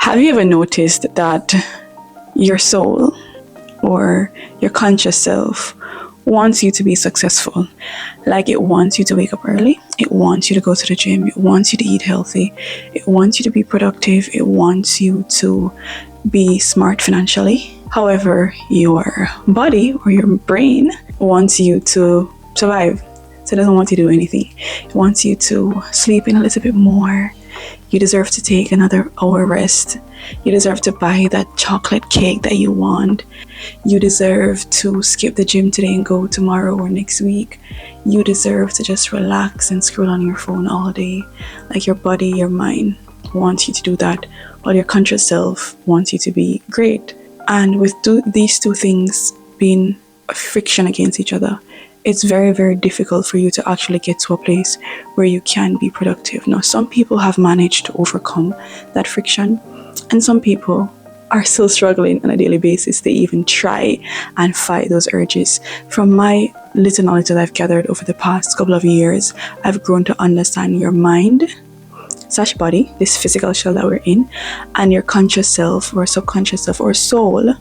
Have you ever noticed that your soul or your conscious self wants you to be successful? Like, it wants you to wake up early, it wants you to go to the gym, it wants you to eat healthy, it wants you to be productive, it wants you to be smart financially. However, your body or your brain wants you to survive. So it doesn't want you to do anything. It wants you to sleep in a little bit more. You deserve to take another hour rest. You deserve to buy that chocolate cake that you want. You deserve to skip the gym today and go tomorrow or next week. You deserve to just relax and scroll on your phone all day. Like, your body, your mind wants you to do that, while your conscious self wants you to be great. And with these two things being a friction against each other, it's very, very difficult for you to actually get to a place where you can be productive. Now, some people have managed to overcome that friction, and some people are still struggling on a daily basis. They even try and fight those urges. From my little knowledge that I've gathered over the past couple of years, I've grown to understand your mind / body, this physical shell that we're in, and your conscious self or subconscious self or soul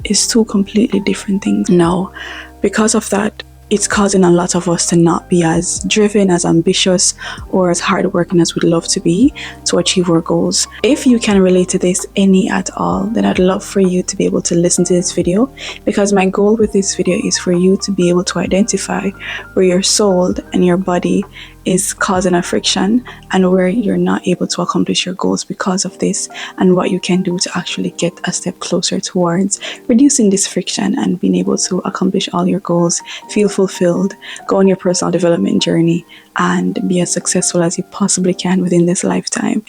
is two completely different things. Now, because of that, it's causing a lot of us to not be as driven, as ambitious, or as hardworking as we'd love to be to achieve our goals. If you can relate to this any at all, then I'd love for you to be able to listen to this video, because my goal with this video is for you to be able to identify where your soul and your body is causing a friction and where you're not able to accomplish your goals because of this, and what you can do to actually get a step closer towards reducing this friction and being able to accomplish all your goals, feel fulfilled, go on your personal development journey, and be as successful as you possibly can within this lifetime.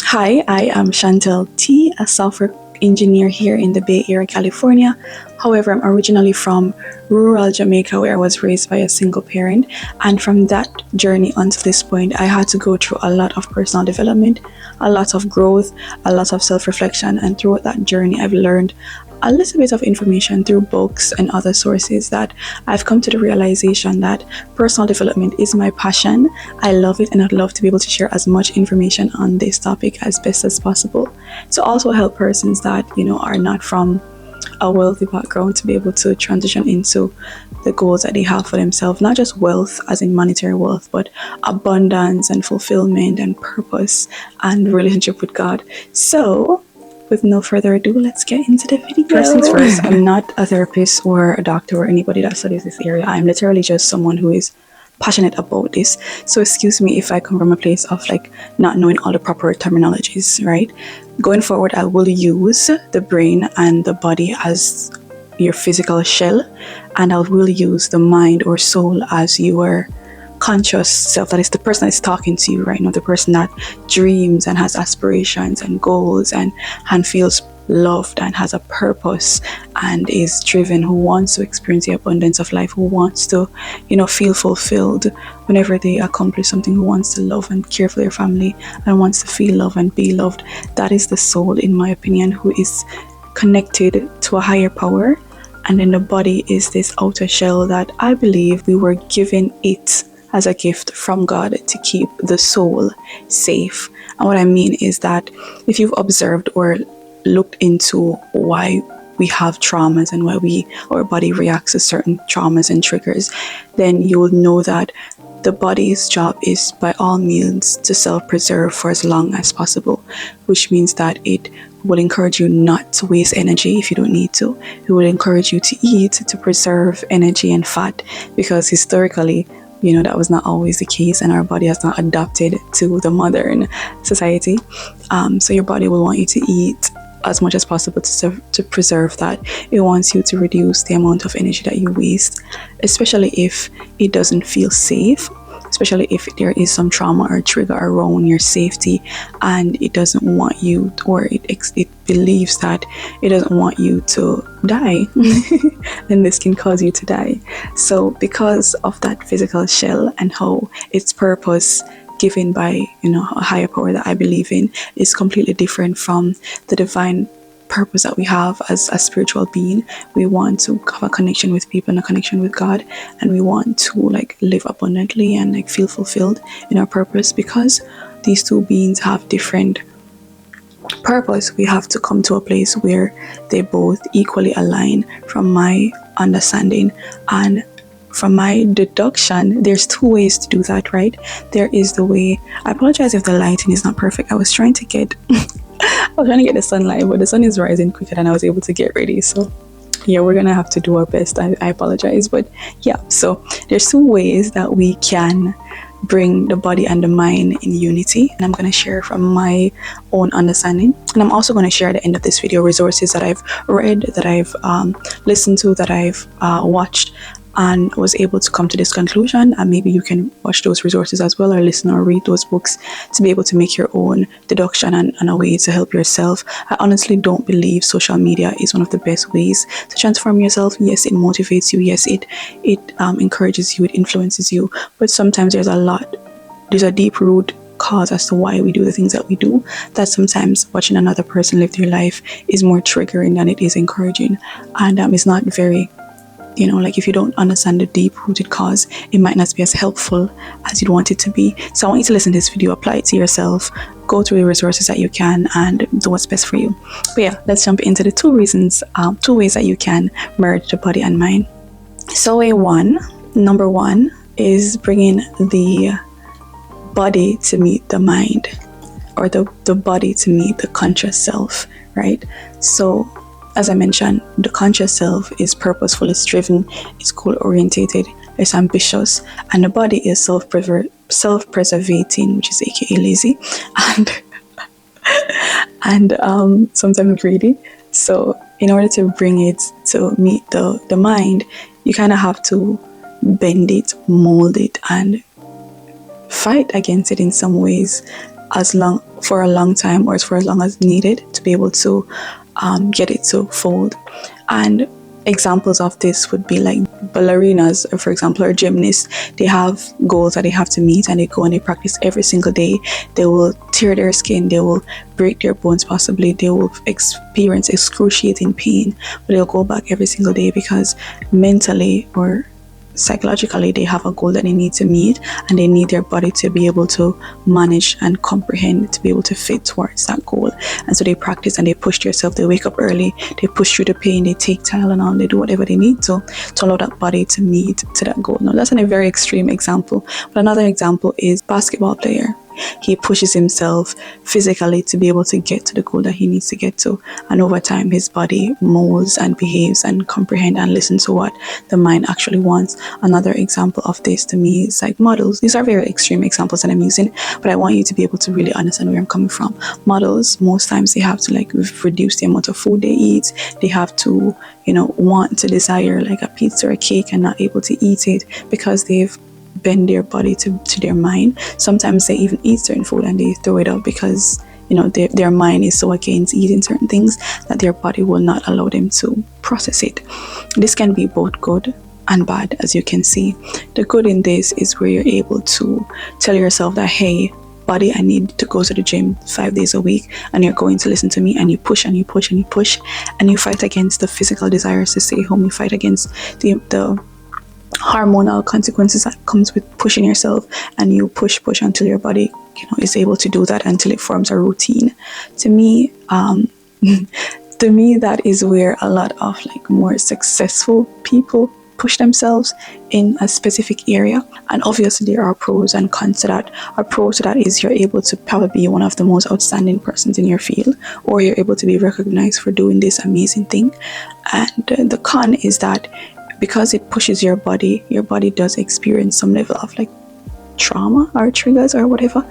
Hi, I am Chantel T, a software engineer here in the Bay Area, California. However, I'm originally from rural Jamaica, where I was raised by a single parent, and from that journey until this point, I had to go through a lot of personal development, a lot of growth, a lot of self-reflection, and throughout that journey, I've learned a little bit of information through books and other sources that I've come to the realization that personal development is my passion. I love it, and I'd love to be able to share as much information on this topic as best as possible to also help persons that, are not from a wealthy background to be able to transition into the goals that they have for themselves. Not just wealth as in monetary wealth, but abundance and fulfillment and purpose and relationship with God. So with no further ado, let's get into the video. First things first, I'm not a therapist or a doctor or anybody that studies this area. I'm literally just someone who is passionate about this. So excuse me if I come from a place of not knowing all the proper terminologies, right? Going forward, I will use the brain and the body as your physical shell, and I will use the mind or soul as your conscious self. That is the person that is talking to you right now, the person that dreams and has aspirations and goals and feels loved and has a purpose and is driven, who wants to experience the abundance of life, who wants to feel fulfilled whenever they accomplish something, who wants to love and care for their family and wants to feel love and be loved. That is the soul, in my opinion, who is connected to a higher power. And then the body is this outer shell that I believe we were given it as a gift from God to keep the soul safe. And what I mean is that if you've observed or looked into why we have traumas and why our body reacts to certain traumas and triggers, then you will know that the body's job is by all means to self-preserve for as long as possible, which means that it will encourage you not to waste energy if you don't need to. It will encourage you to eat to preserve energy and fat, because historically, that was not always the case, and our body has not adapted to the modern society. So your body will want you to eat as much as possible to preserve that. It wants you to reduce the amount of energy that you waste, especially if it doesn't feel safe, especially if there is some trauma or trigger around your safety, and it doesn't want you, or it believes that it doesn't want you to die. Then this can cause you to die. So because of that physical shell and how its purpose given by a higher power that I believe in is completely different from the divine purpose that we have as a spiritual being. We want to have a connection with people and a connection with God, and we want to like live abundantly and like feel fulfilled in our purpose. Because these two beings have different purpose, we have to come to a place where they both equally align. From my understanding and from my deduction, there's two ways to do that, right? There is the way, I apologize if the lighting is not perfect. I was trying to get the sunlight, but the sun is rising quicker than I was able to get ready. So yeah, we're gonna have to do our best. I apologize, but yeah, so there's two ways that we can bring the body and the mind in unity, and I'm going to share from my own understanding. And I'm also going to share at the end of this video resources that I've read, that I've listened to, that I've watched, and was able to come to this conclusion. And maybe you can watch those resources as well, or listen or read those books to be able to make your own deduction and a way to help yourself. I honestly don't believe social media is one of the best ways to transform yourself. Yes, it motivates you. Yes, it encourages you, it influences you, but sometimes there's a deep root cause as to why we do the things that we do, that sometimes watching another person live their life is more triggering than it is encouraging. And it's not very, like, if you don't understand the deep rooted cause, it might not be as helpful as you'd want it to be. So I want you to listen to this video, apply it to yourself, go through the resources that you can, and do what's best for you. But yeah, let's jump into the two ways that you can merge the body and mind. So number one is bringing the body to meet the mind, or the body to meet the conscious self, right? So as I mentioned, the conscious self is purposeful, it's driven, it's goal-orientated, it's ambitious, and the body is self-preservating, which is aka lazy, and sometimes greedy. So in order to bring it to meet the mind, you kind of have to bend it, mold it, and fight against it in some ways for a long time, or for as long as needed, to be able to get it to fold. And examples of this would be like ballerinas, for example, or gymnasts. They have goals that they have to meet, and they go and they practice every single day. They will tear their skin, they will break their bones, possibly they will experience excruciating pain, but they'll go back every single day because mentally or psychologically they have a goal that they need to meet, and they need their body to be able to manage and comprehend, to be able to fit towards that goal. And so they practice and they push themselves. They wake up early, they push through the pain, they take Tylenol, they do whatever they need to allow that body to meet to that goal. Now that's a very extreme example, but another example is basketball player. He pushes himself physically to be able to get to the goal that he needs to get to, and over time his body molds and behaves and comprehends and listens to what the mind actually wants. Another example of this to me is like models. These are very extreme examples that I'm using, but I want you to be able to really understand where I'm coming from. Models, most times they have to like reduce the amount of food they eat. They have to want to desire like a pizza or a cake and not able to eat it because they've bend their body to their mind. Sometimes they even eat certain food and they throw it out because their mind is so against eating certain things that their body will not allow them to process it. This can be both good and bad, as you can see. The good in this is where you're able to tell yourself that, hey body, I need to go to the gym 5 days a week, and you're going to listen to me, and you push and you push and you push, and you fight against the physical desires to stay home. You fight against the hormonal consequences that comes with pushing yourself, and you push until your body is able to do that, until it forms a routine. To me that is where a lot of like more successful people push themselves in a specific area. And obviously there are pros and cons to that. A pro to that is you're able to probably be one of the most outstanding persons in your field, or you're able to be recognized for doing this amazing thing. And the con is that because it pushes your body does experience some level of like trauma or triggers or whatever,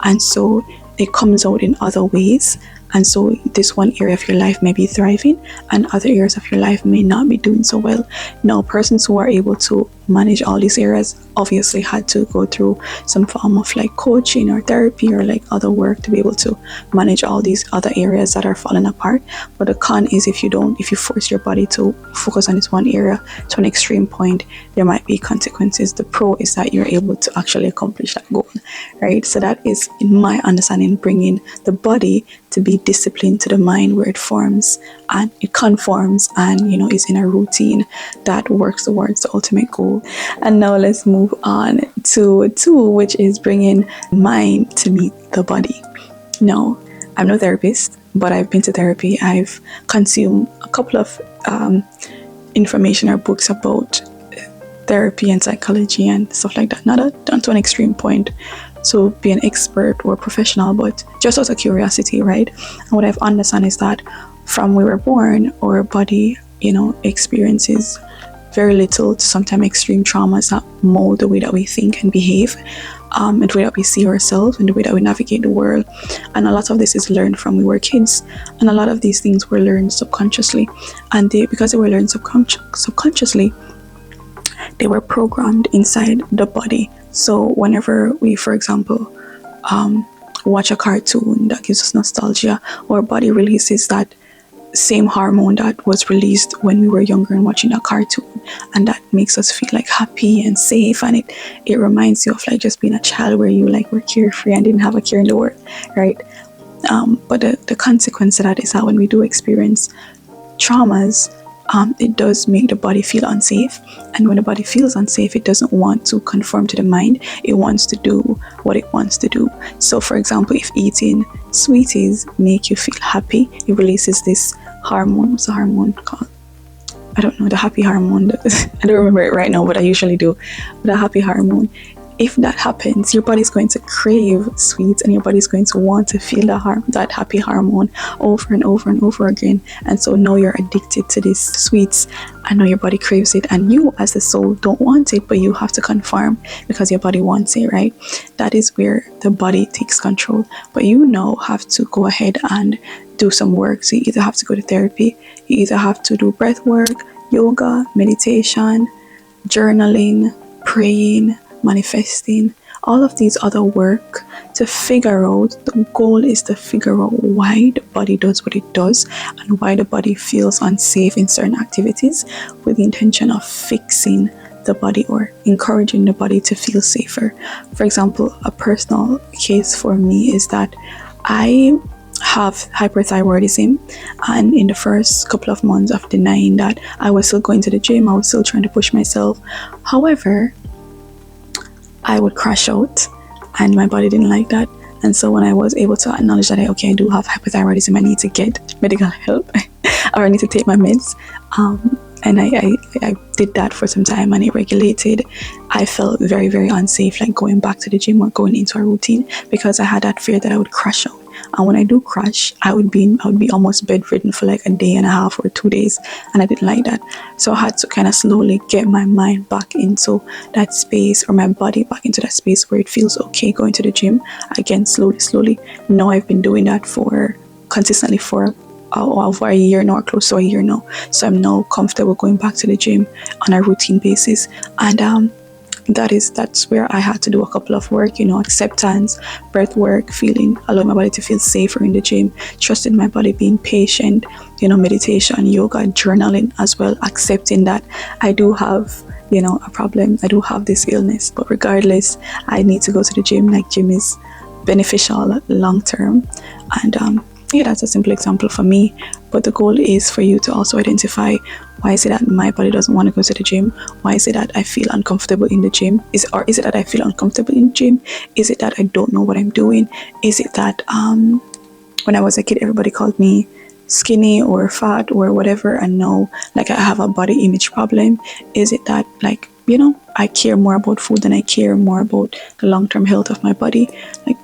and so it comes out in other ways. And so this one area of your life may be thriving, and other areas of your life may not be doing so well. Now, persons who are able to manage all these areas obviously had to go through some form of like coaching or therapy or like other work to be able to manage all these other areas that are falling apart. But the con is if you force your body to focus on this one area to an extreme point, there might be consequences. The pro is that you're able to actually accomplish that goal, right? So that is, in my understanding, bringing the body to be discipline to the mind where it forms and it conforms and, is in a routine that works towards the ultimate goal. And now let's move on to 2, which is bringing mind to meet the body. No, I'm no therapist, but I've been to therapy. I've consumed a couple of information or books about therapy and psychology and stuff like that. Not to an extreme point to be an expert or professional, but just out of curiosity, right? And what I've understood is that from we were born, our body, experiences very little to sometimes extreme traumas that mold the way that we think and behave, and the way that we see ourselves and the way that we navigate the world. And a lot of this is learned from we were kids, and a lot of these things were learned subconsciously, and because they were learned subconsciously, they were programmed inside the body. So whenever we, for example, watch a cartoon that gives us nostalgia, our body releases that same hormone that was released when we were younger and watching a cartoon, and that makes us feel like happy and safe, and it reminds you of like just being a child where you like were carefree and didn't have a care in the world, right? But the consequence of that is that when we do experience traumas, it does make the body feel unsafe, and when the body feels unsafe, it doesn't want to conform to the mind. It wants to do what it wants to do. So for example, if eating sweeties make you feel happy, it releases this hormone. What's the hormone called? I don't know, the happy hormone. I don't remember it right now, but I usually do. The happy hormone. If that happens, your body's going to crave sweets, and your body's going to want to feel that happy hormone over and over and over again. And so now you're addicted to these sweets, and now your body craves it, and you as the soul don't want it, but you have to conform because your body wants it, right? That is where the body takes control. But you now have to go ahead and do some work. So you either have to go to therapy, you either have to do breath work, yoga, meditation, journaling, praying, manifesting, all of these other work to figure out. The goal is to figure out why the body does what it does and why the body feels unsafe in certain activities, with the intention of fixing the body or encouraging the body to feel safer. For example, a personal case for me is that I have hyperthyroidism, and in the first couple of months of denying that, I was still going to the gym, I was still trying to push myself. However, I would crash out, and my body didn't like that. And so when I was able to acknowledge that I do have hypothyroidism, I need to get medical help or I need to take my meds, and I did that for some time, and it regulated. I felt very, very unsafe, like going back to the gym or going into a routine, because I had that fear that I would crash out. And when I do crash, I would be almost bedridden for like a day and a half or 2 days, and I didn't like that. So I had to kind of slowly get my mind back into that space, or my body back into that space where it feels okay going to the gym again, slowly. Now I've been doing that consistently for over a year now, or close to a year now. So I'm now comfortable going back to the gym on a routine basis, and that's where I had to do a couple of work, acceptance, breath work, allowing my body to feel safer in the gym, trusting my body, being patient, meditation, yoga, journaling as well, accepting that I do have a problem, I do have this illness, but regardless, I need to go to the gym. Like, gym is beneficial long term, and that's a simple example for me. But the goal is for you to also identify, why is it that my body doesn't want to go to the gym? Why is it that I feel uncomfortable in the gym? Is it that I feel uncomfortable in the gym? Is it that I don't know what I'm doing? Is it that when I was a kid, everybody called me skinny or fat or whatever, and now like I have a body image problem? Is it that I care more about food than I care more about the long-term health of my body? Like,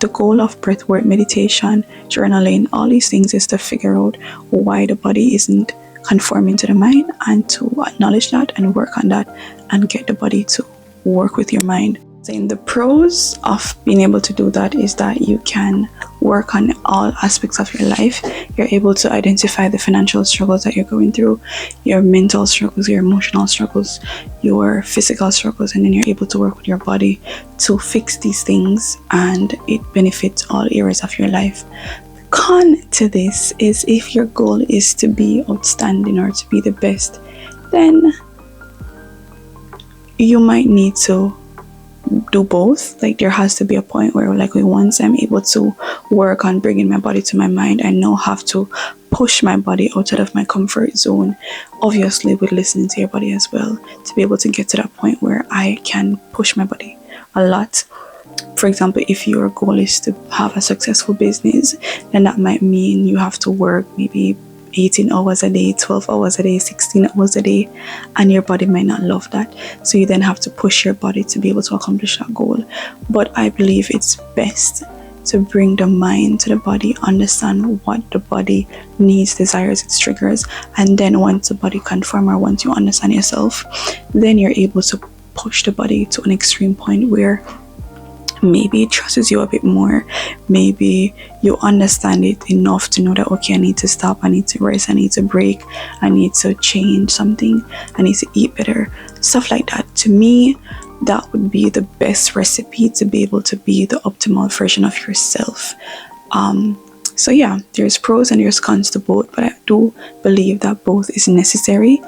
the goal of breathwork, meditation, journaling, all these things is to figure out why the body isn't conforming to the mind, and to acknowledge that and work on that and get the body to work with your mind. And the pros of being able to do that is that you can work on all aspects of your life. You're able to identify the financial struggles that you're going through, your mental struggles, your emotional struggles, your physical struggles, and then you're able to work with your body to fix these things, and it benefits all areas of your life. Con to this is, if your goal is to be outstanding or to be the best, then you might need to do both. Like there has to be a point where like once I'm able to work on bringing my body to my mind, I now have to push my body outside of my comfort zone, obviously with listening to your body as well, to be able to get to that point where I can push my body a lot. For example, if your goal is to have a successful business, then that might mean you have to work maybe 18 hours a day, 12 hours a day, 16 hours a day, and your body might not love that. So you then have to push your body to be able to accomplish that goal. But I believe it's best to bring the mind to the body, understand what the body needs, desires, its triggers, and then once the body conform, or once you understand yourself, then you're able to push the body to an extreme point where maybe it trusts you a bit more. Maybe you understand it enough to know that, okay, I need to stop, I need to rest, I need to break, I need to change something, I need to eat better, stuff like that. To me, that would be the best recipe to be able to be the optimal version of yourself. So yeah, there's pros and there's cons to both, but I do believe that both is necessary.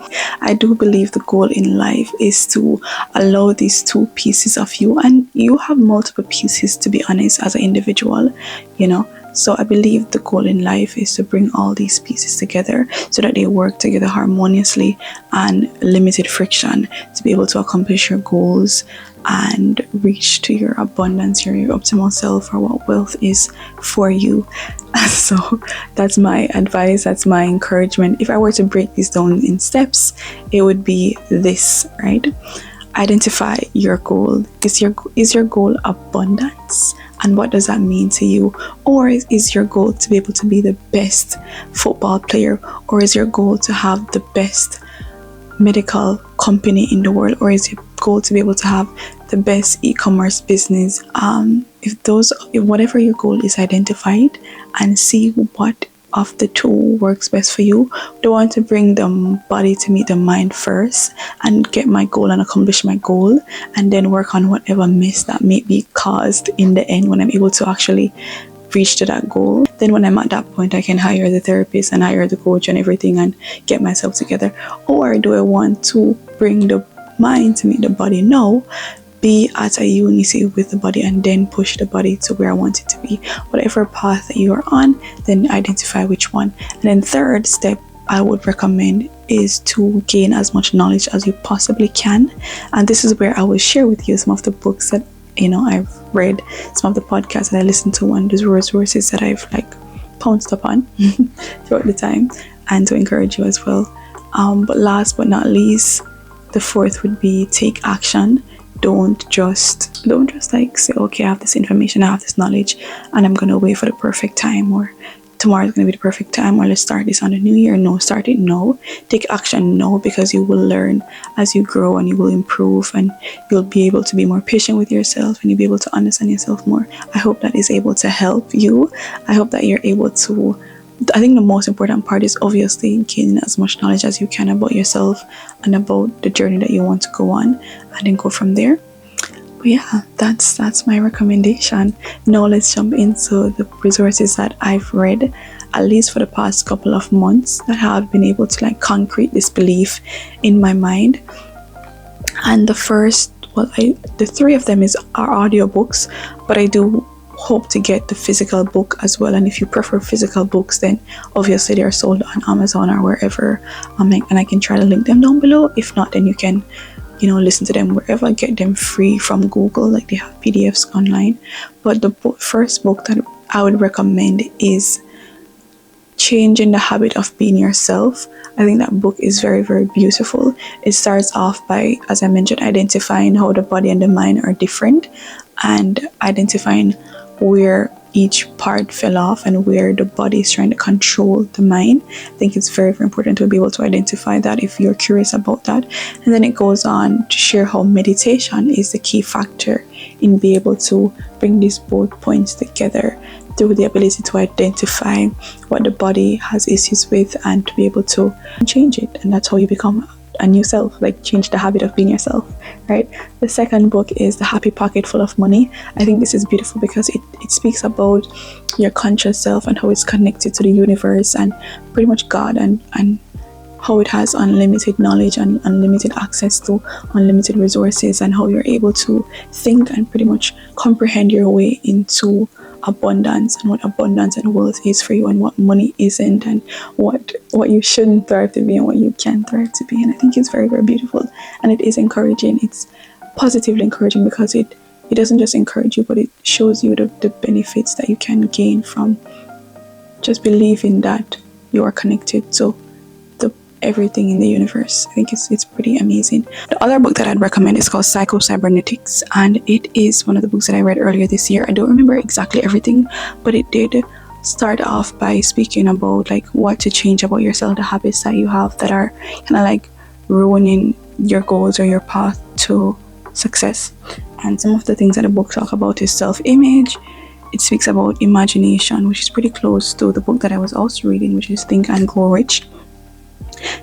I do believe the goal in life is to allow these two pieces of you, and you have multiple pieces, to be honest, as an individual, you know. So I believe the goal in life is to bring all these pieces together so that they work together harmoniously and limited friction to be able to accomplish your goals and reach to your abundance, your optimal self, or what wealth is for you. So that's my advice, that's my encouragement. If I were to break these down in steps, it would be this, right? Identify your goal. Is your goal abundance? And what does that mean to you? Or is your goal to be able to be the best football player? Or is your goal to have the best medical company in the world? Or is your goal to be able to have the best e-commerce business? If whatever your goal is identified, and see what of the two works best for you. Don't want to bring the body to meet the mind first and get my goal and accomplish my goal, and then work on whatever mess that may be caused in the end when I'm able to actually reach to that goal. Then when I'm at that point, I can hire the therapist and hire the coach and everything and get myself together. Or do I want to bring the mind to meet the body? No, be at a unity with the body and then push the body to where I want it to be. Whatever path that you are on, then identify which one. And then third step I would recommend is to gain as much knowledge as you possibly can. And this is where I will share with you some of the books that I've read, some of the podcasts that I listened to, and those resources that I've pounced upon throughout the time, and to encourage you as well. But last but not least, the fourth would be take action. Don't just say, okay, I have this information, I have this knowledge, and I'm gonna wait for the perfect time, or tomorrow is gonna be the perfect time, or let's start this on the new year. No, start it now. Take action now, because you will learn as you grow and you will improve, and you'll be able to be more patient with yourself, and you'll be able to understand yourself more. I hope that is able to help you. I hope that you're able to, I think the most important part is obviously gaining as much knowledge as you can about yourself and about the journey that you want to go on, and then go from there. But yeah, that's my recommendation. Now let's jump into the resources that I've read, at least for the past couple of months, that have been able to concrete this belief in my mind. And the three of them are audiobooks, but I do hope to get the physical book as well. And if you prefer physical books, then obviously they are sold on Amazon or wherever, and I can try to link them down below. If not, then you can listen to them wherever. Get them free from Google, they have PDFs online. But the first book that I would recommend is Changing the Habit of Being Yourself. I think that book is very, very beautiful. It starts off by, as I mentioned, identifying how the body and the mind are different, and identifying where each part fell off and where the body is trying to control the mind. I think it's very, very important to be able to identify that if you're curious about that. And then it goes on to share how meditation is the key factor in being able to bring these both points together, through the ability to identify what the body has issues with and to be able to change it. And that's how you become a new self, change the habit of being yourself, right? The second book is The Happy Pocket Full of Money. I think this is beautiful because it speaks about your conscious self and how it's connected to the universe and pretty much God, and how it has unlimited knowledge and unlimited access to unlimited resources, and how you're able to think and pretty much comprehend your way into abundance, and what abundance and wealth is for you, and what money isn't, and what you shouldn't thrive to be and what you can thrive to be. And I think it's very, very beautiful, and it is encouraging. It's positively encouraging because it doesn't just encourage you, but it shows you the benefits that you can gain from just believing that you are connected to everything in the universe. I think it's pretty amazing. The other book that I'd recommend is called Psycho-Cybernetics, and it is one of the books that I read earlier this year. I don't remember exactly everything, but it did start off by speaking about like what to change about yourself, the habits that you have that are kind of like ruining your goals or your path to success. And some of the things that the book talk about is self-image. It speaks about imagination, which is pretty close to the book that I was also reading, which is Think and Grow Rich.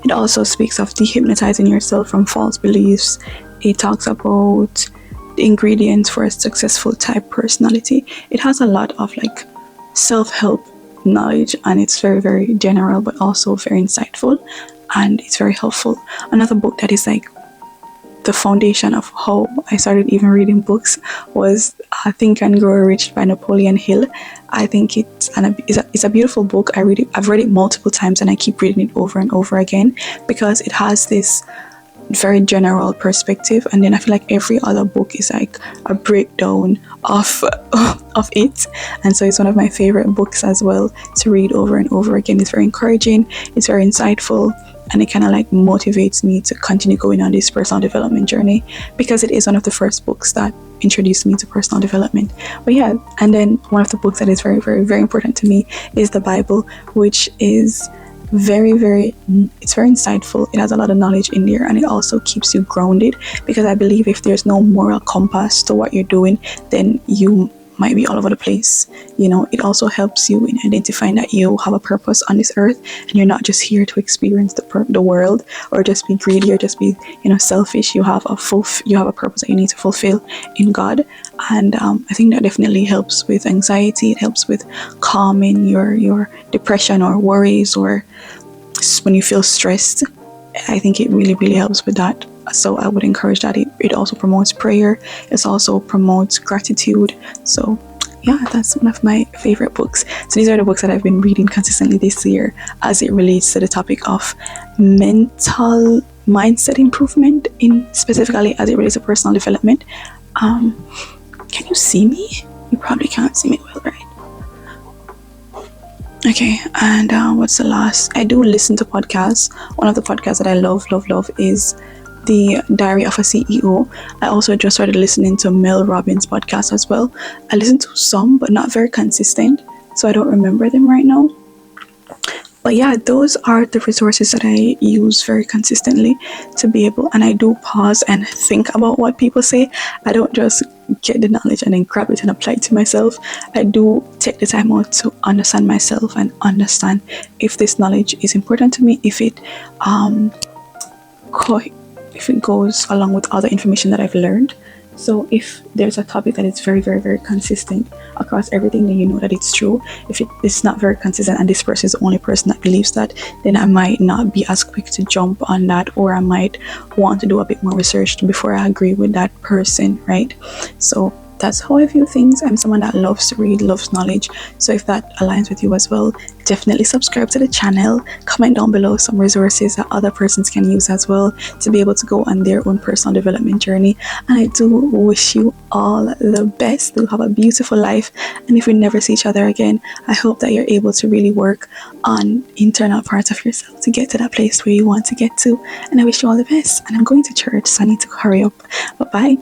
It also speaks of dehypnotizing yourself from false beliefs. It talks about the ingredients for a successful type personality. It has a lot of like self-help knowledge, and it's very, very general, but also very insightful, and it's very helpful. Another book that is like the foundation of how I started even reading books was Think and Grow Rich by Napoleon Hill. I think it's a beautiful book. I've read it multiple times, and I keep reading it over and over again because it has this very general perspective, and then I feel like every other book is like a breakdown of it, and so it's one of my favorite books as well to read over and over again. It's very encouraging, it's very insightful, and it kind of like motivates me to continue going on this personal development journey, because it is one of the first books that introduced me to personal development. But yeah, and then one of the books that is very, very, very important to me is the Bible, which is very, very, it's very insightful. It has a lot of knowledge in there, and it also keeps you grounded, because I believe if there's no moral compass to what you're doing, then you might be all over the place. You know, it also helps you in identifying that you have a purpose on this earth, and you're not just here to experience the world, or just be greedy, or just be, you know, selfish. You have a purpose that you need to fulfill in God. And I think that definitely helps with anxiety. It helps with calming your depression or worries, or when you feel stressed. I think it really, really helps with that. So I would encourage that. It also promotes prayer. It also promotes gratitude. So yeah, that's one of my favorite books. So these are the books that I've been reading consistently this year as it relates to the topic of mental mindset improvement, in specifically as it relates to personal development. Can you see me? You probably can't see me well, right? Okay, and what's the last? I do listen to podcasts. One of the podcasts that I love is The Diary of a CEO. I also just started listening to Mel Robbins' podcast as well. I listen to some, but not very consistent, so I don't remember them right now. But yeah, those are the resources that I use very consistently to be able, and I do pause and think about what people say. I don't just get the knowledge and then grab it and apply it to myself. I do take the time out to understand myself and understand if this knowledge is important to me, if it goes along with other information that I've learned. So if there's a topic that is very, very, very consistent across everything, then you know that it's true. If it's not very consistent and this person is the only person that believes that, then I might not be as quick to jump on that, or I might want to do a bit more research before I agree with that person, right? So that's how I view things. I'm someone that loves to read, loves knowledge. So if that aligns with you as well, definitely subscribe to the channel. Comment down below some resources that other persons can use as well to be able to go on their own personal development journey. And I do wish you all the best. Do have a beautiful life. And if we never see each other again, I hope that you're able to really work on internal parts of yourself to get to that place where you want to get to. And I wish you all the best. And I'm going to church, so I need to hurry up. Bye-bye.